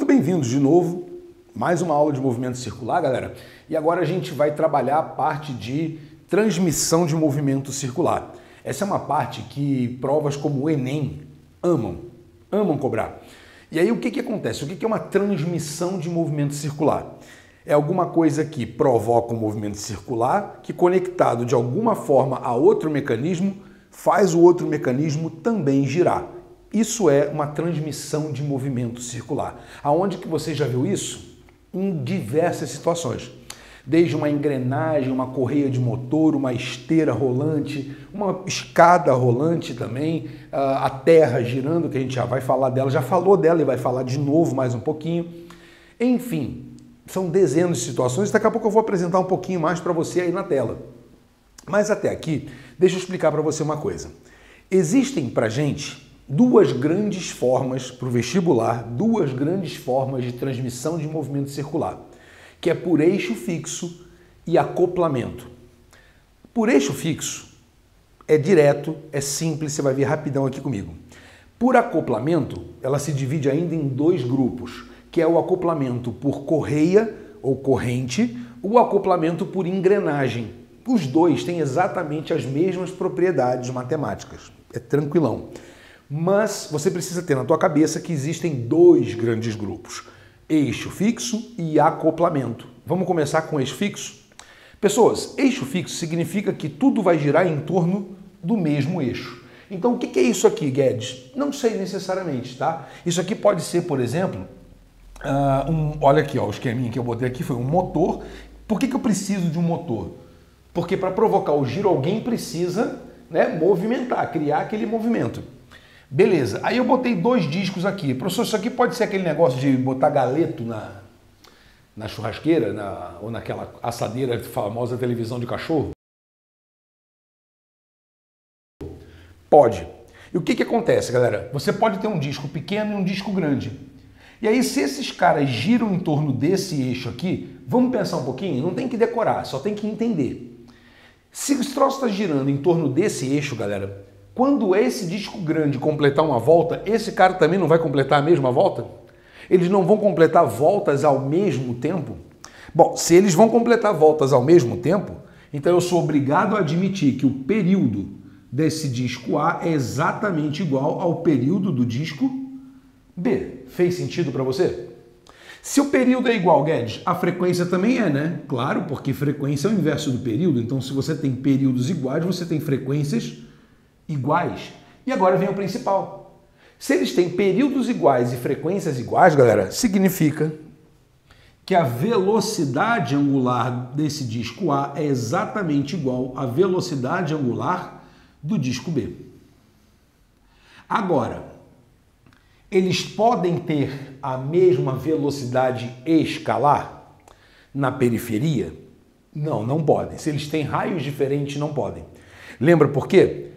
Muito bem-vindos de novo, mais uma aula de movimento circular, galera. E agora a gente vai trabalhar a parte de transmissão de movimento circular. Essa é uma parte que provas como o Enem amam cobrar. E aí o que acontece? O que é uma transmissão de movimento circular? É alguma coisa que provoca um movimento circular que, conectado de alguma forma a outro mecanismo, faz o outro mecanismo também girar. Isso é uma transmissão de movimento circular. Aonde que você já viu isso? Em diversas situações. Desde uma engrenagem, uma correia de motor, uma esteira rolante, uma escada rolante também, a terra girando, que a gente já vai falar dela, já falou dela e vai falar de novo mais um pouquinho. Enfim, são dezenas de situações, daqui a pouco eu vou apresentar um pouquinho mais para você aí na tela. Mas até aqui, deixa eu explicar para você uma coisa. Existem para gente duas grandes formas para o vestibular, duas grandes formas de transmissão de movimento circular, que é por eixo fixo e acoplamento. Por eixo fixo é direto, é simples, você vai ver rapidão aqui comigo. Por acoplamento, ela se divide ainda em dois grupos, que é o acoplamento por correia ou corrente, o acoplamento por engrenagem. Os dois têm exatamente as mesmas propriedades matemáticas. É tranquilão. Mas você precisa ter na tua cabeça que existem dois grandes grupos, eixo fixo e acoplamento. Vamos começar com eixo fixo? Pessoas, eixo fixo significa que tudo vai girar em torno do mesmo eixo. Então o que é isso aqui, Guedes? Não sei necessariamente, tá? Isso aqui pode ser, por exemplo, olha aqui, ó, o esqueminha que eu botei aqui foi um motor. Por que eu preciso de um motor? Porque para provocar o giro alguém precisa, né, movimentar, criar aquele movimento. Beleza, aí eu botei dois discos aqui. Professor, isso aqui pode ser aquele negócio de botar galeto na churrasqueira ou naquela assadeira famosa televisão de cachorro? Pode. E o que acontece, galera? Você pode ter um disco pequeno e um disco grande. E aí, se esses caras giram em torno desse eixo aqui, vamos pensar um pouquinho? Não tem que decorar, só tem que entender. Se o troço está girando em torno desse eixo, galera, quando esse disco grande completar uma volta, esse cara também não vai completar a mesma volta? Eles não vão completar voltas ao mesmo tempo? Bom, se eles vão completar voltas ao mesmo tempo, então eu sou obrigado a admitir que o período desse disco A é exatamente igual ao período do disco B. Fez sentido para você? Se o período é igual, Guedes, a frequência também é, né? Claro, porque frequência é o inverso do período. Então, se você tem períodos iguais, você tem frequências iguais. E agora vem o principal. Se eles têm períodos iguais e frequências iguais, galera, significa que a velocidade angular desse disco A é exatamente igual à velocidade angular do disco B. Agora, eles podem ter a mesma velocidade escalar na periferia? Não, não podem. Se eles têm raios diferentes, não podem. Lembra por quê?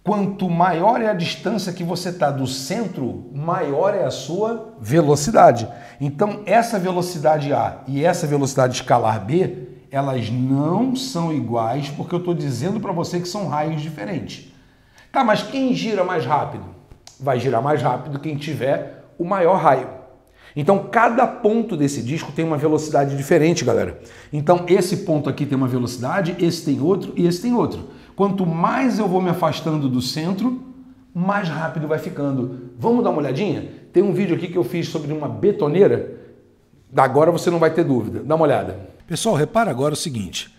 Quanto maior é a distância que você está do centro, maior é a sua velocidade. Então, essa velocidade A e essa velocidade escalar B, elas não são iguais porque eu estou dizendo para você que são raios diferentes. Tá, mas quem gira mais rápido? Vai girar mais rápido quem tiver o maior raio. Então, cada ponto desse disco tem uma velocidade diferente, galera. Então, esse ponto aqui tem uma velocidade, esse tem outro e esse tem outro. Quanto mais eu vou me afastando do centro, mais rápido vai ficando. Vamos dar uma olhadinha? Tem um vídeo aqui que eu fiz sobre uma betoneira. Agora você não vai ter dúvida. Dá uma olhada. Pessoal, repara agora o seguinte.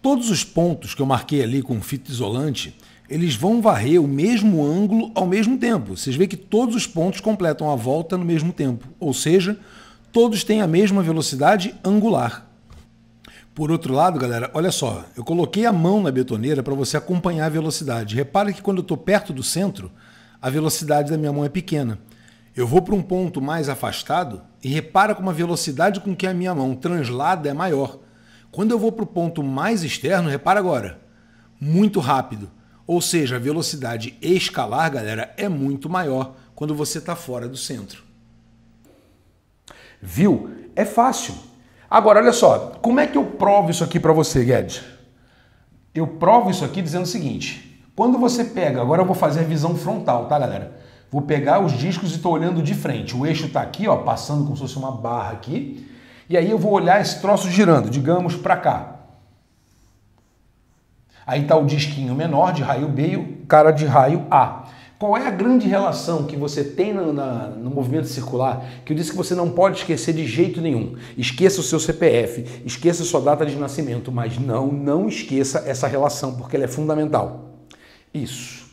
Todos os pontos que eu marquei ali com fita isolante, eles vão varrer o mesmo ângulo ao mesmo tempo. Vocês veem que todos os pontos completam a volta no mesmo tempo. Ou seja, todos têm a mesma velocidade angular. Por outro lado, galera, olha só, eu coloquei a mão na betoneira para você acompanhar a velocidade. Repara que quando eu estou perto do centro, a velocidade da minha mão é pequena. Eu vou para um ponto mais afastado e repara como a velocidade com que a minha mão translada é maior. Quando eu vou para o ponto mais externo, repara agora, muito rápido. Ou seja, a velocidade escalar, galera, é muito maior quando você está fora do centro. Viu? É fácil. Agora, olha só, como é que eu provo isso aqui para você, Guedes? Eu provo isso aqui dizendo o seguinte, quando você pega, agora eu vou fazer a visão frontal, tá, galera? Vou pegar os discos e estou olhando de frente. O eixo está aqui, ó, passando como se fosse uma barra aqui. E aí eu vou olhar esse troço girando, digamos, para cá. Aí está o disquinho menor de raio B e o cara de raio A. Qual é a grande relação que você tem no movimento circular que eu disse que você não pode esquecer de jeito nenhum? Esqueça o seu CPF, esqueça a sua data de nascimento, mas não esqueça essa relação, porque ela é fundamental. Isso.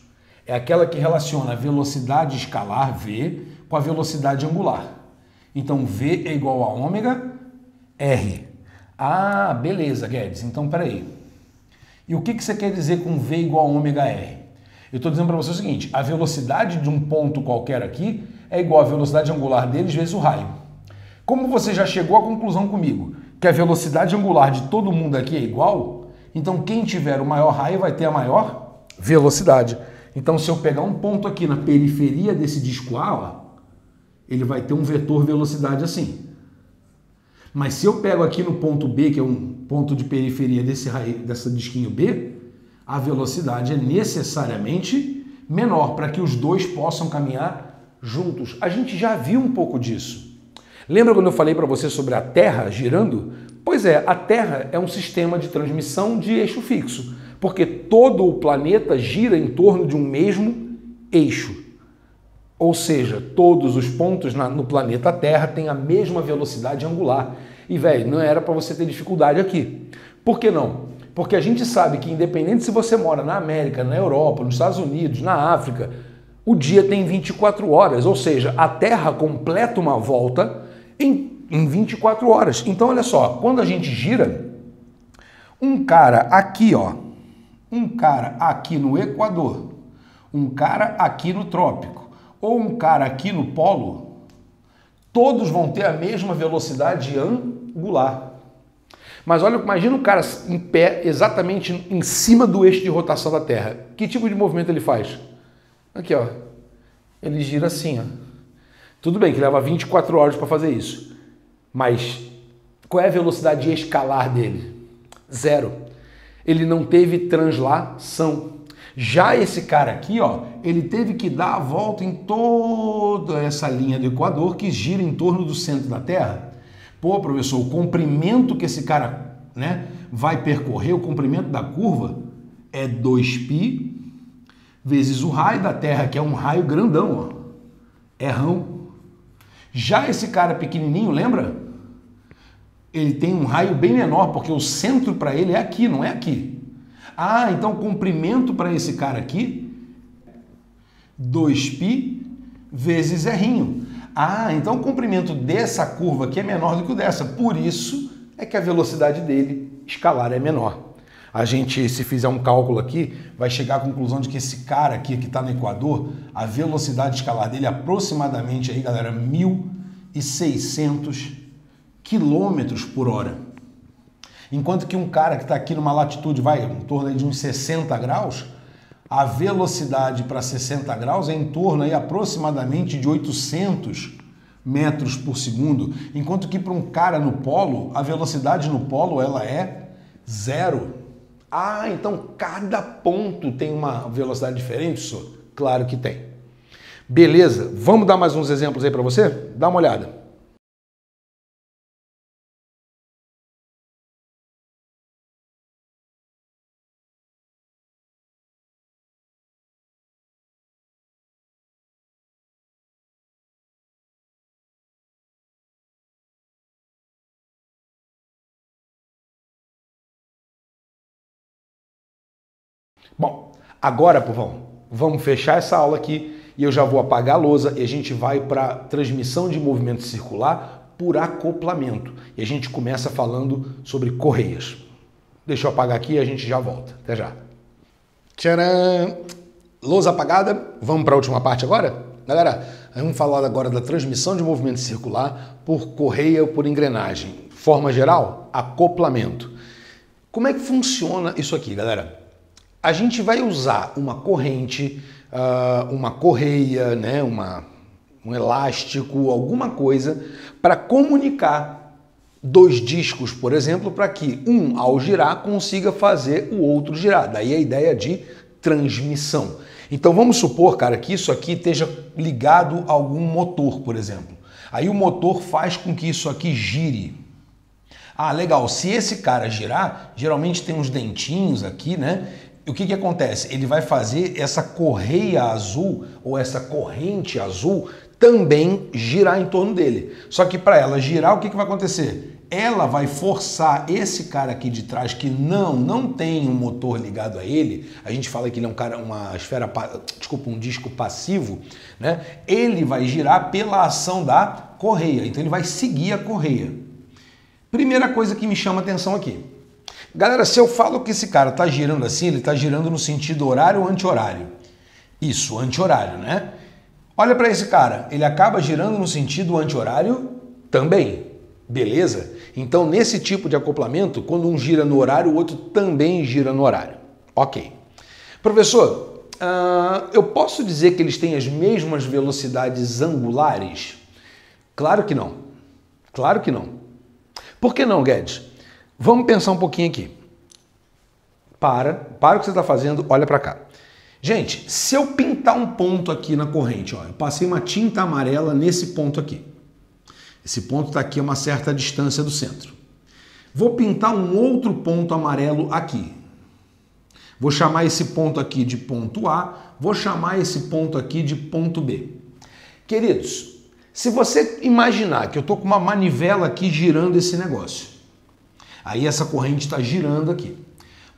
É aquela que relaciona a velocidade escalar, V, com a velocidade angular. Então, V é igual a ômega R. Ah, beleza, Guedes. Então, peraí. E o que você quer dizer com V igual a ômega R? Eu estou dizendo para você o seguinte, a velocidade de um ponto qualquer aqui é igual à velocidade angular deles vezes o raio. Como você já chegou à conclusão comigo que a velocidade angular de todo mundo aqui é igual, então quem tiver o maior raio vai ter a maior velocidade. Então se eu pegar um ponto aqui na periferia desse disco A, ó, ele vai ter um vetor velocidade assim. Mas se eu pego aqui no ponto B, que é um ponto de periferia desse disquinho B, a velocidade é necessariamente menor para que os dois possam caminhar juntos. A gente já viu um pouco disso. Lembra quando eu falei para você sobre a Terra girando? Pois é, a Terra é um sistema de transmissão de eixo fixo, porque todo o planeta gira em torno de um mesmo eixo. Ou seja, todos os pontos no planeta Terra têm a mesma velocidade angular. E, velho, não era para você ter dificuldade aqui. Por que não? Porque a gente sabe que, independente se você mora na América, na Europa, nos Estados Unidos, na África, o dia tem 24 horas, ou seja, a Terra completa uma volta em 24 horas. Então, olha só, quando a gente gira, um cara aqui, ó, um cara aqui no Equador, um cara aqui no trópico, ou um cara aqui no polo, todos vão ter a mesma velocidade angular. Mas olha, imagina um cara em pé exatamente em cima do eixo de rotação da Terra. Que tipo de movimento ele faz? Aqui, ó. Ele gira assim, ó. Tudo bem que leva 24 horas para fazer isso. Mas qual é a velocidade escalar dele? 0. Ele não teve translação. Já esse cara aqui, ó, ele teve que dar a volta em toda essa linha do Equador que gira em torno do centro da Terra. Pô, professor, o comprimento que esse cara, né, vai percorrer, o comprimento da curva é 2π vezes o raio da Terra, que é um raio grandão, ó. É rão. Já esse cara pequenininho, lembra? Ele tem um raio bem menor, porque o centro para ele é aqui, não é aqui. Ah, então o comprimento para esse cara aqui, 2π vezes r'inho. Ah, então o comprimento dessa curva aqui é menor do que o dessa. Por isso é que a velocidade dele escalar é menor. A gente, se fizer um cálculo aqui, vai chegar à conclusão de que esse cara aqui que está no Equador, a velocidade escalar dele é aproximadamente, aí, galera, 1.600 km por hora. Enquanto que um cara que está aqui numa latitude, vai, em torno de uns 60 graus, a velocidade para 60 graus é em torno aí aproximadamente de 800 metros por segundo, enquanto que para um cara no polo, a velocidade no polo ela é 0. Ah, então cada ponto tem uma velocidade diferente, senhor? Claro que tem. Beleza, vamos dar mais uns exemplos aí para você? Dá uma olhada. Bom, agora, povão, vamos fechar essa aula aqui e eu já vou apagar a lousa e a gente vai para transmissão de movimento circular por acoplamento. E a gente começa falando sobre correias. Deixa eu apagar aqui e a gente já volta. Até já. Tcharam! Lousa apagada. Vamos para a última parte agora? Galera, vamos falar agora da transmissão de movimento circular por correia ou por engrenagem. Forma geral, acoplamento. Como é que funciona isso aqui, galera? A gente vai usar uma corrente, uma correia, né, um elástico, alguma coisa para comunicar dois discos, por exemplo, para que um, ao girar, consiga fazer o outro girar. Daí a ideia de transmissão. Então vamos supor, cara, que isso aqui esteja ligado a algum motor, por exemplo. Aí o motor faz com que isso aqui gire. Ah, legal, se esse cara girar, geralmente tem uns dentinhos aqui, né? O que acontece? Ele vai fazer essa correia azul ou essa corrente azul também girar em torno dele. Só que para ela girar, o que vai acontecer? Ela vai forçar esse cara aqui de trás que não tem um motor ligado a ele, a gente fala que ele é um disco passivo, né? Ele vai girar pela ação da correia, então ele vai seguir a correia. Primeira coisa que me chama atenção aqui. Galera, se eu falo que esse cara está girando assim, ele está girando no sentido horário ou anti-horário? Isso, anti-horário, né? Olha para esse cara, ele acaba girando no sentido anti-horário também, beleza? Então, nesse tipo de acoplamento, quando um gira no horário, o outro também gira no horário. Ok. Professor, eu posso dizer que eles têm as mesmas velocidades angulares? Claro que não. Claro que não. Por que não, Guedes? Vamos pensar um pouquinho aqui. Para o que você está fazendo, olha para cá. Gente, se eu pintar um ponto aqui na corrente, ó, eu passei uma tinta amarela nesse ponto aqui. Esse ponto está aqui a uma certa distância do centro. Vou pintar um outro ponto amarelo aqui. Vou chamar esse ponto aqui de ponto A, vou chamar esse ponto aqui de ponto B. Queridos, se você imaginar que eu estou com uma manivela aqui girando esse negócio, aí essa corrente está girando aqui.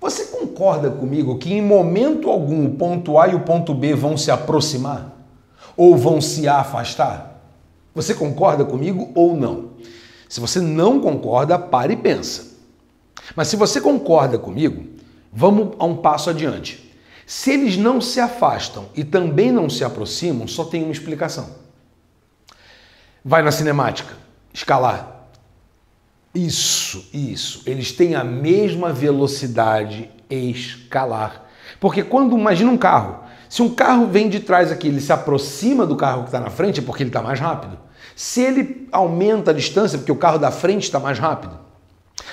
Você concorda comigo que em momento algum o ponto A e o ponto B vão se aproximar? Ou vão se afastar? Você concorda comigo ou não? Se você não concorda, pare e pensa. Mas se você concorda comigo, vamos a um passo adiante. Se eles não se afastam e também não se aproximam, só tem uma explicação. Vai na cinemática, escalar. Isso. Eles têm a mesma velocidade escalar. Porque quando, imagina um carro, se um carro vem de trás aqui, ele se aproxima do carro que está na frente, é porque ele está mais rápido. Se ele aumenta a distância, porque o carro da frente está mais rápido.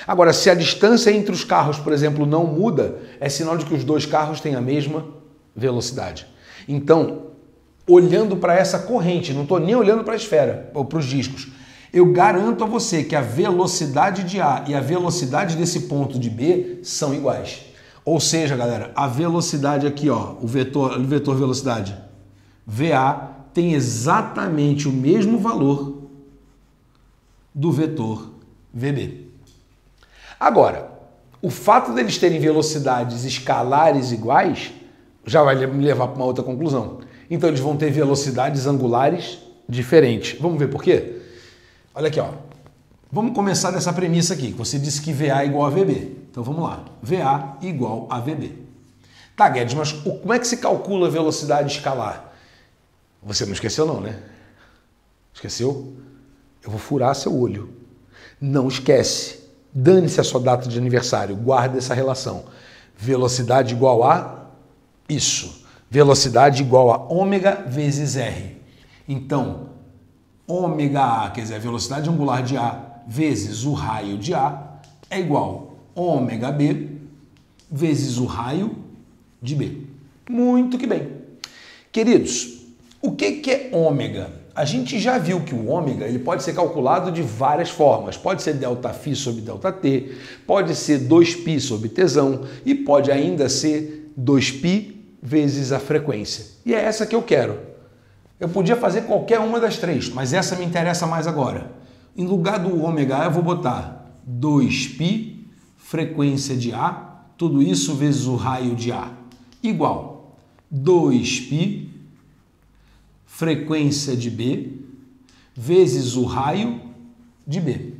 Agora, se a distância entre os carros, por exemplo, não muda, é sinal de que os dois carros têm a mesma velocidade. Então, olhando para essa corrente, não estou nem olhando para a esfera ou para os discos, eu garanto a você que a velocidade de A e a velocidade desse ponto de B são iguais. Ou seja, galera, a velocidade aqui, ó, o vetor velocidade, VA, tem exatamente o mesmo valor do vetor VB. Agora, o fato deles terem velocidades escalares iguais já vai me levar para uma outra conclusão. Então eles vão ter velocidades angulares diferentes. Vamos ver por quê? Olha aqui, ó. Vamos começar dessa premissa aqui, que você disse que VA é igual a VB. Então vamos lá. VA igual a VB. Tá, Guedes, mas como é que se calcula a velocidade escalar? Você não esqueceu não, né? Esqueceu? Eu vou furar seu olho. Não esquece. Dane-se a sua data de aniversário. Guarda essa relação. Velocidade igual a isso. Velocidade igual a ômega vezes R. Então, ômega A, quer dizer, a velocidade angular de A vezes o raio de A é igual a ômega B vezes o raio de B. Muito que bem. Queridos, o que é ômega? A gente já viu que o ômega ele pode ser calculado de várias formas. Pode ser ΔΦ sobre ΔT, pode ser 2π sobre Tζ e pode ainda ser 2π vezes a frequência. E é essa que eu quero. Eu podia fazer qualquer uma das três, mas essa me interessa mais agora. Em lugar do ômega A, eu vou botar 2π, frequência de A, tudo isso vezes o raio de A, igual 2π, frequência de B, vezes o raio de B.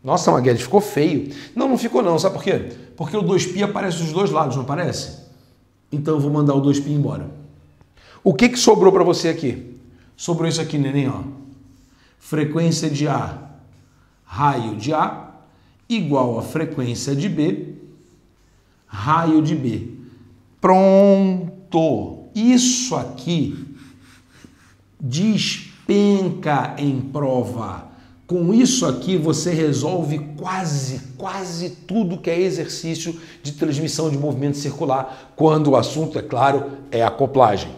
Nossa, Maguete, ficou feio. Não, não ficou não, sabe por quê? Porque o 2π aparece dos dois lados, não aparece? Então eu vou mandar o 2π embora. O que sobrou para você aqui? Sobrou isso aqui, neném, ó. Frequência de A, raio de A, igual a frequência de B, raio de B. Pronto! Isso aqui despenca em prova. Com isso aqui você resolve quase tudo que é exercício de transmissão de movimento circular, quando o assunto, é claro, é acoplagem.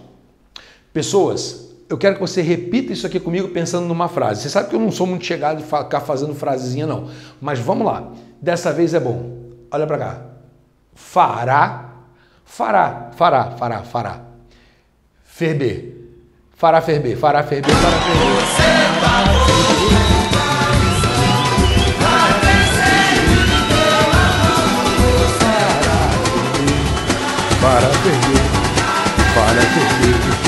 Pessoas, eu quero que você repita isso aqui comigo pensando numa frase. Você sabe que eu não sou muito chegado de ficar fazendo frasezinha não, mas vamos lá. Dessa vez é bom. Olha para cá. Fará, fará, fará, fará, fará. Ferver. Fará ferver, fará ferver, fará ferver. Para perder, para perder.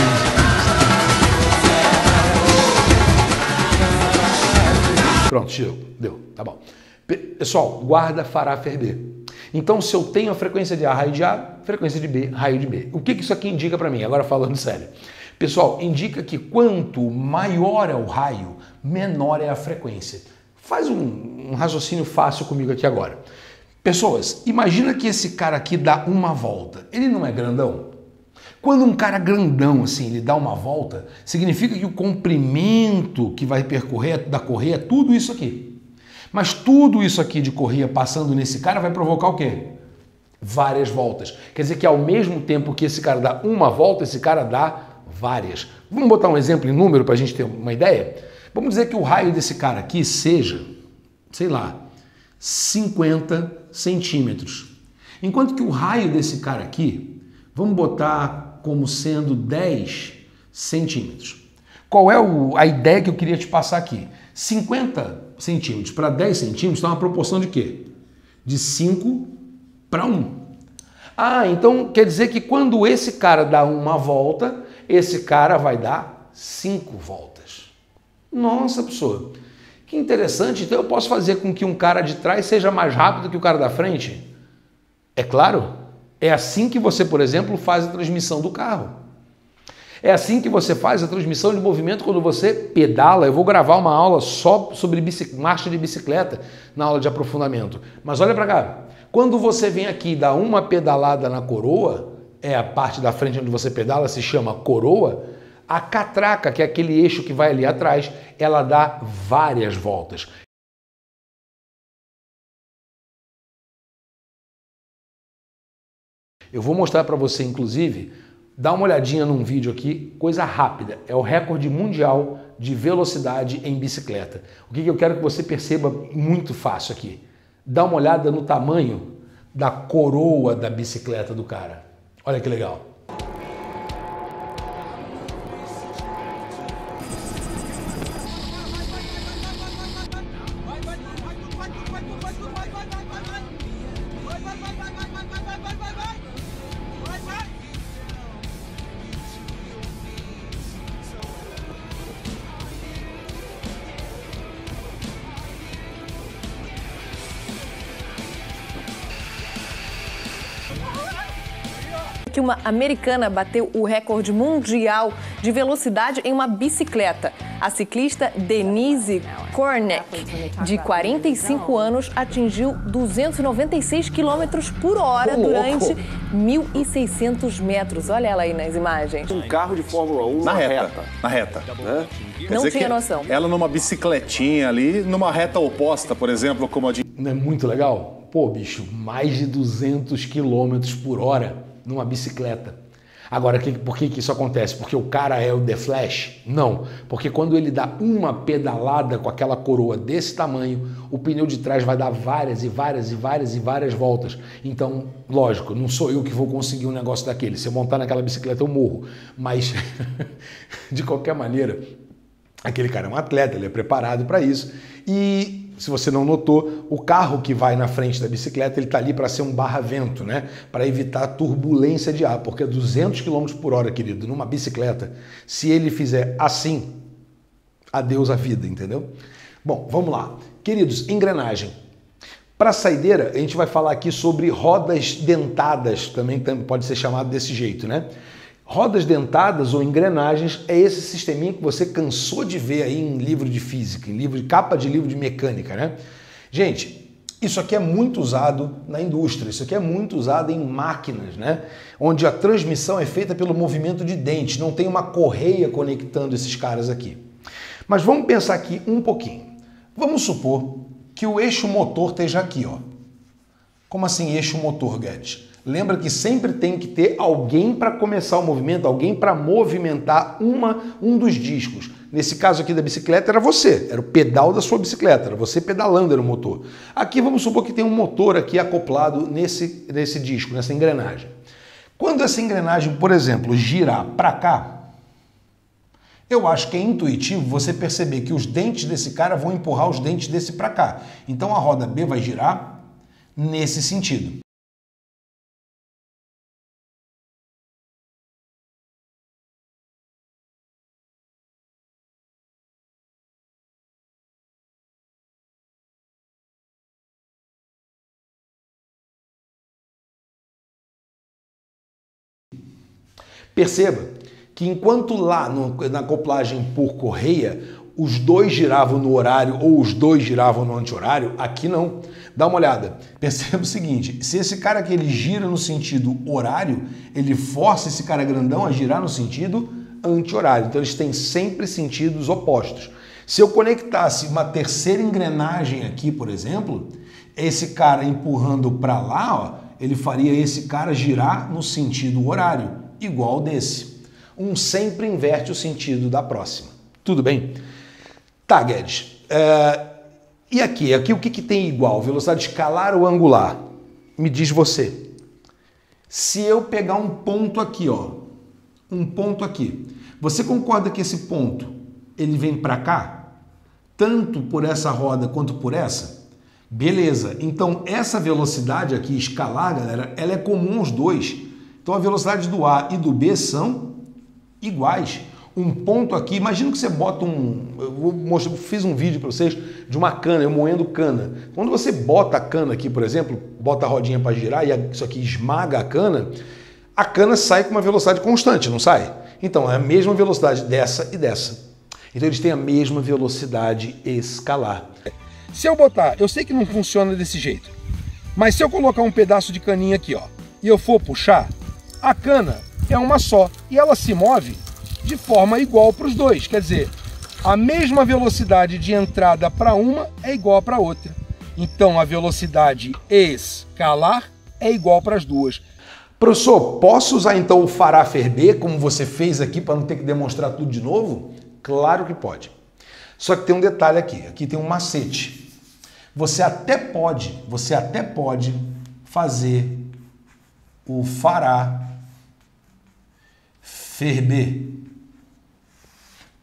Pronto, deu, tá bom. Pessoal, guarda fará ferver. Então, se eu tenho a frequência de A, raio de A, frequência de B, raio de B. O que isso aqui indica para mim? Agora falando sério. Pessoal, indica que quanto maior é o raio, menor é a frequência. Faz um raciocínio fácil comigo aqui agora. Pessoas, imagina que esse cara aqui dá uma volta. Ele não é grandão? Quando um cara grandão assim, ele dá uma volta, significa que o comprimento que vai percorrer da correia é tudo isso aqui. Mas tudo isso aqui de correia passando nesse cara vai provocar o quê? Várias voltas. Quer dizer que ao mesmo tempo que esse cara dá uma volta, esse cara dá várias. Vamos botar um exemplo em número para a gente ter uma ideia? Vamos dizer que o raio desse cara aqui seja, sei lá, 50 centímetros. Enquanto que o raio desse cara aqui, vamos botar como sendo 10 centímetros. Qual é a ideia que eu queria te passar aqui? 50 centímetros para 10 centímetros dá uma proporção de quê? De 5 para 1. Ah, então quer dizer que quando esse cara dá uma volta, esse cara vai dar 5 voltas. Nossa, pessoa, que interessante. Então eu posso fazer com que um cara de trás seja mais rápido que o cara da frente? É claro. É assim que você, por exemplo, faz a transmissão do carro. É assim que você faz a transmissão de movimento quando você pedala. Eu vou gravar uma aula só sobre marcha de bicicleta na aula de aprofundamento. Mas olha para cá. Quando você vem aqui e dá uma pedalada na coroa, é a parte da frente onde você pedala, se chama coroa, a catraca, que é aquele eixo que vai ali atrás, ela dá várias voltas. Eu vou mostrar para você, inclusive, dá uma olhadinha num vídeo aqui, coisa rápida. É o recorde mundial de velocidade em bicicleta. O que eu quero que você perceba muito fácil aqui? Dá uma olhada no tamanho da coroa da bicicleta do cara. Olha que legal. Que uma americana bateu o recorde mundial de velocidade em uma bicicleta. A ciclista Denise Kornick, de 45 anos, atingiu 296 km por hora durante 1.600 metros. Olha ela aí nas imagens. Um carro de Fórmula 1 na reta. Na reta. Né? Não tinha noção. Ela numa bicicletinha ali, numa reta oposta, por exemplo, como a de... Não é muito legal? Pô, bicho, mais de 200 km por hora numa bicicleta. Agora, por que isso acontece? Porque o cara é o The Flash? Não, porque quando ele dá uma pedalada com aquela coroa desse tamanho, o pneu de trás vai dar várias e várias e várias e várias voltas. Então, lógico, não sou eu que vou conseguir um negócio daquele. Se eu montar naquela bicicleta, eu morro. Mas, de qualquer maneira, aquele cara é um atleta, ele é preparado para isso. E se você não notou, o carro que vai na frente da bicicleta, ele está ali para ser um barra-vento, né? Para evitar turbulência de ar, porque 200 km por hora, querido, numa bicicleta, se ele fizer assim, adeus à vida, entendeu? Bom, vamos lá. Queridos, engrenagem. Para a saideira, a gente vai falar aqui sobre rodas dentadas, também pode ser chamado desse jeito, né? Rodas dentadas ou engrenagens é esse sisteminha que você cansou de ver aí em livro de física, em capa de livro de mecânica, né? Gente, isso aqui é muito usado na indústria, isso aqui é muito usado em máquinas, né? Onde a transmissão é feita pelo movimento de dentes, não tem uma correia conectando esses caras aqui. Mas vamos pensar aqui um pouquinho. Vamos supor que o eixo motor esteja aqui, ó. Como assim eixo motor, Guedes? Lembra que sempre tem que ter alguém para começar o movimento, alguém para movimentar um dos discos. Nesse caso aqui da bicicleta era você, era o pedal da sua bicicleta, era você pedalando, era o motor. Aqui vamos supor que tem um motor aqui acoplado nesse disco, nessa engrenagem. Quando essa engrenagem, por exemplo, girar para cá, eu acho que é intuitivo você perceber que os dentes desse cara vão empurrar os dentes desse para cá. Então a roda B vai girar nesse sentido. Perceba que enquanto lá na acoplagem por correia, os dois giravam no horário ou os dois giravam no anti-horário, aqui não. Dá uma olhada. Perceba o seguinte, se esse cara aqui ele gira no sentido horário, ele força esse cara grandão a girar no sentido anti-horário. Então eles têm sempre sentidos opostos. Se eu conectasse uma terceira engrenagem aqui, por exemplo, esse cara empurrando para lá, ó, ele faria esse cara girar no sentido horário, igual desse. Um sempre inverte o sentido da próxima. Tudo bem? Tá, Guedes. E aqui? Aqui o que tem igual? Velocidade escalar ou angular? Me diz você. Se eu pegar um ponto aqui, ó, um ponto aqui, você concorda que esse ponto ele vem para cá? Tanto por essa roda quanto por essa? Beleza. Então essa velocidade aqui, escalar, galera, ela é comum aos dois. Então a velocidade do A e do B são iguais. Um ponto aqui, imagina que você bota eu fiz um vídeo para vocês de uma cana, eu moendo cana. Quando você bota a cana aqui, por exemplo, bota a rodinha para girar e isso aqui esmaga a cana sai com uma velocidade constante, não sai? Então é a mesma velocidade dessa e dessa. Então eles têm a mesma velocidade escalar. Se eu botar, eu sei que não funciona desse jeito, mas se eu colocar um pedaço de caninha aqui, ó, e eu for puxar, a cana é uma só e ela se move de forma igual para os dois. Quer dizer, a mesma velocidade de entrada para uma é igual para a outra. Então a velocidade escalar é igual para as duas. Professor, posso usar então o fará ferber como você fez aqui para não ter que demonstrar tudo de novo? Claro que pode. Só que tem um detalhe aqui. Aqui tem um macete. Você até pode fazer o fará ferber.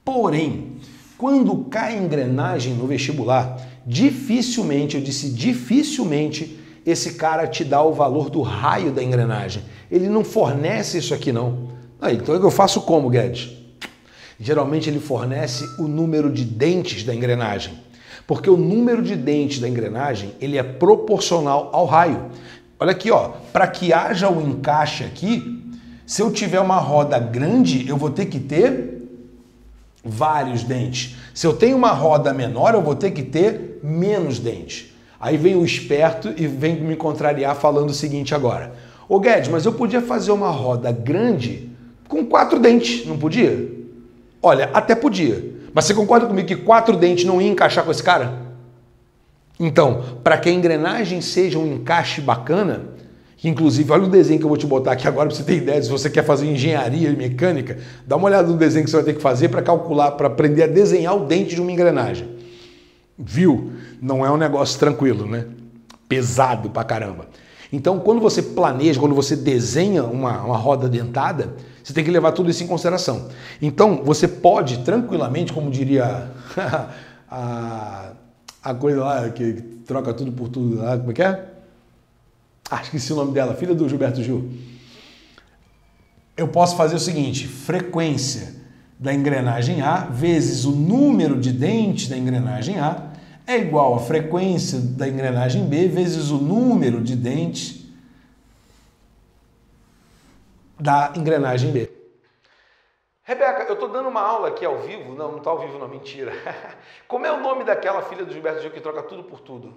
Porém, quando cai engrenagem no vestibular, dificilmente, eu disse dificilmente, esse cara te dá o valor do raio da engrenagem. Ele não fornece isso aqui não. Então eu faço como, Guedes? Geralmente ele fornece o número de dentes da engrenagem. Porque o número de dentes da engrenagem, ele é proporcional ao raio. Olha aqui, ó, para que haja o encaixe aqui, se eu tiver uma roda grande, eu vou ter que ter vários dentes. Se eu tenho uma roda menor, eu vou ter que ter menos dentes. Aí vem o esperto e vem me contrariar falando o seguinte agora. Ô Guedes, mas eu podia fazer uma roda grande com 4 dentes, não podia? Olha, até podia. Mas você concorda comigo que 4 dentes não ia encaixar com esse cara? Então, para que a engrenagem seja um encaixe bacana, que inclusive, olha o desenho que eu vou te botar aqui agora para você ter ideia, se você quer fazer engenharia e mecânica, dá uma olhada no desenho que você vai ter que fazer para calcular, para aprender a desenhar o dente de uma engrenagem. Viu? Não é um negócio tranquilo, né? Pesado pra caramba. Então, quando você planeja, quando você desenha uma roda dentada, você tem que levar tudo isso em consideração. Então, você pode tranquilamente, como diria a coisa lá que troca tudo por tudo, lá, como é que é? Esqueci o nome dela, filha do Gilberto Gil. Eu posso fazer o seguinte, frequência da engrenagem A vezes o número de dentes da engrenagem A é igual a frequência da engrenagem B vezes o número de dentes da engrenagem B. Rebeca, eu estou dando uma aula aqui ao vivo. Não está ao vivo não, mentira. Como é o nome daquela filha do Gilberto Gil que troca tudo por tudo?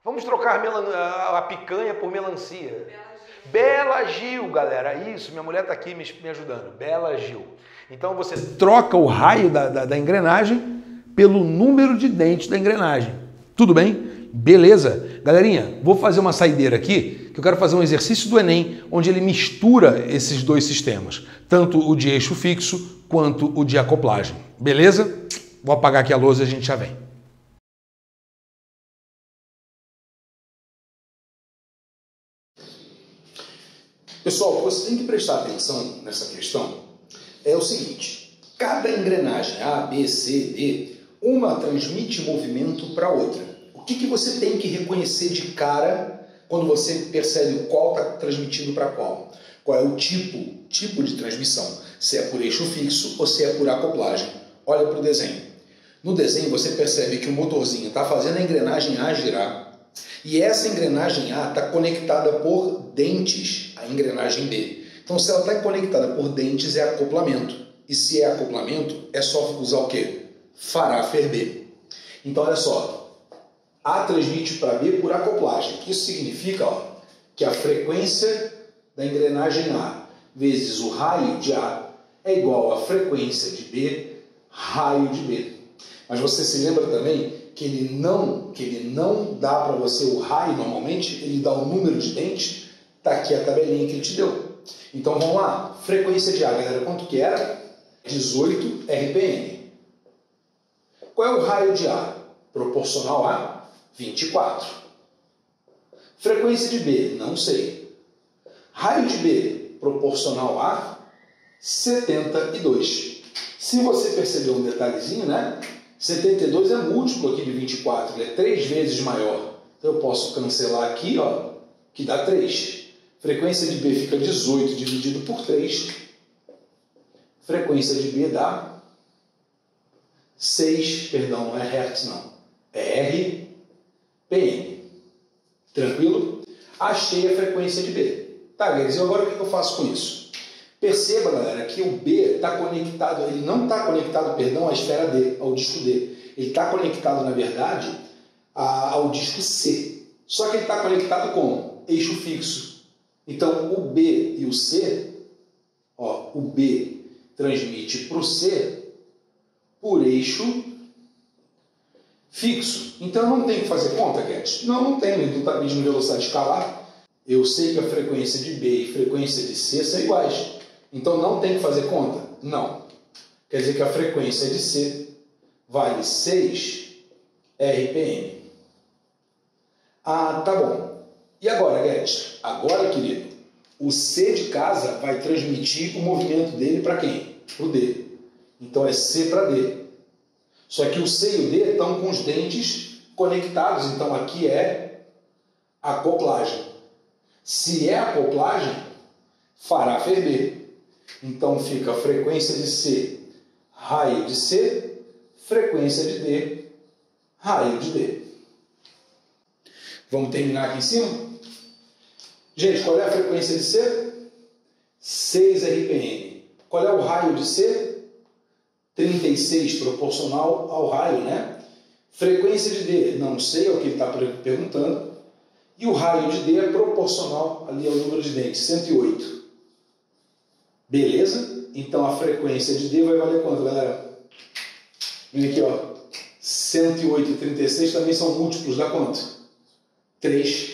Vamos trocar a picanha por melancia. Bela Gil, galera. Isso, minha mulher está aqui me ajudando. Bela Gil. Então você troca o raio da engrenagem pelo número de dentes da engrenagem. Tudo bem? Beleza. Galerinha, vou fazer uma saideira aqui. Que eu quero fazer um exercício do Enem onde ele mistura esses dois sistemas, tanto o de eixo fixo quanto o de acoplagem. Beleza? Vou apagar aqui a lousa e a gente já vem. Pessoal, você tem que prestar atenção nessa questão. É o seguinte, cada engrenagem A, B, C, D, uma transmite movimento para outra. O que você tem que reconhecer de cara quando você percebe qual está transmitindo para qual? Qual é o tipo de transmissão? Se é por eixo fixo ou se é por acoplagem. Olha para o desenho. No desenho você percebe que o motorzinho está fazendo a engrenagem A girar e essa engrenagem A está conectada por dentes à engrenagem B. Então se ela está conectada por dentes é acoplamento. E se é acoplamento é só usar o quê? Farafer B. Então olha só. A transmite para B por acoplagem. Isso significa que a frequência da engrenagem A vezes o raio de A é igual à frequência de B, raio de B. Mas você se lembra também que ele não dá para você o raio normalmente, ele dá o número de dentes. Está aqui a tabelinha que ele te deu. Então vamos lá. Frequência de A, galera, quanto que era? 18 RPM. Qual é o raio de A? Proporcional a 24. Frequência de B, não sei. Raio de B, proporcional a 72. Se você percebeu um detalhezinho, né? 72 é múltiplo aqui de 24, ele é 3 vezes maior. Então eu posso cancelar aqui, que dá 3. Frequência de B fica 18 dividido por 3. Frequência de B dá 6, perdão, não é Hertz não, é RPM. Tranquilo? Achei a frequência de B. Tá, guys, e agora o que eu faço com isso? Perceba, galera, que o B está conectado, ele não está conectado, perdão, à esfera D, ao disco D. Ele está conectado, na verdade, ao disco C. Só que ele está conectado com eixo fixo. Então, o B e o C, o B transmite para o C por eixo fixo. Então, eu não tenho que fazer conta, Cat? Não tenho. Ele não está medindo velocidade escalar. Eu sei que a frequência de B e frequência de C são iguais. Então, não tem que fazer conta? Não. Quer dizer que a frequência de C vale 6 RPM. Ah, tá bom. E agora, Cat? Agora, querido, o C de casa vai transmitir o movimento dele para quem? Para o D. Então, é C para D. Só que o C e o D estão com os dentes conectados. Então, aqui é acoplagem. Se é acoplagem, fará ferver. Então, fica a frequência de C, raio de C, frequência de D, raio de D. Vamos terminar aqui em cima? Gente, qual é a frequência de C? 6 RPM. Qual é o raio de C? 36, proporcional ao raio, né? Frequência de D, não sei, é o que ele está perguntando. E o raio de D é proporcional ali ao número de dentes, 108. Beleza? Então a frequência de D vai valer quanto, galera? Vem aqui, 108 e 36 também são múltiplos da quanto? 3.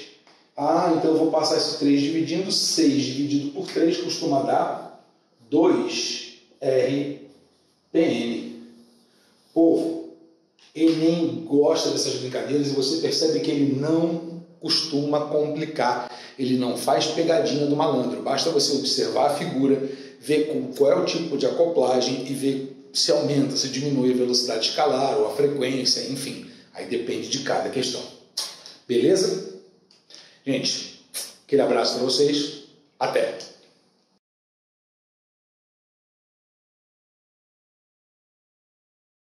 Ah, então eu vou passar esse 3 dividindo. 6 dividido por 3 costuma dar 2 RPM. Povo, Enem gosta dessas brincadeiras e você percebe que ele não costuma complicar. Ele não faz pegadinha do malandro. Basta você observar a figura, ver qual é o tipo de acoplagem e ver se aumenta, se diminui a velocidade escalar ou a frequência, enfim. Aí depende de cada questão. Beleza? Gente, aquele abraço para vocês. Até!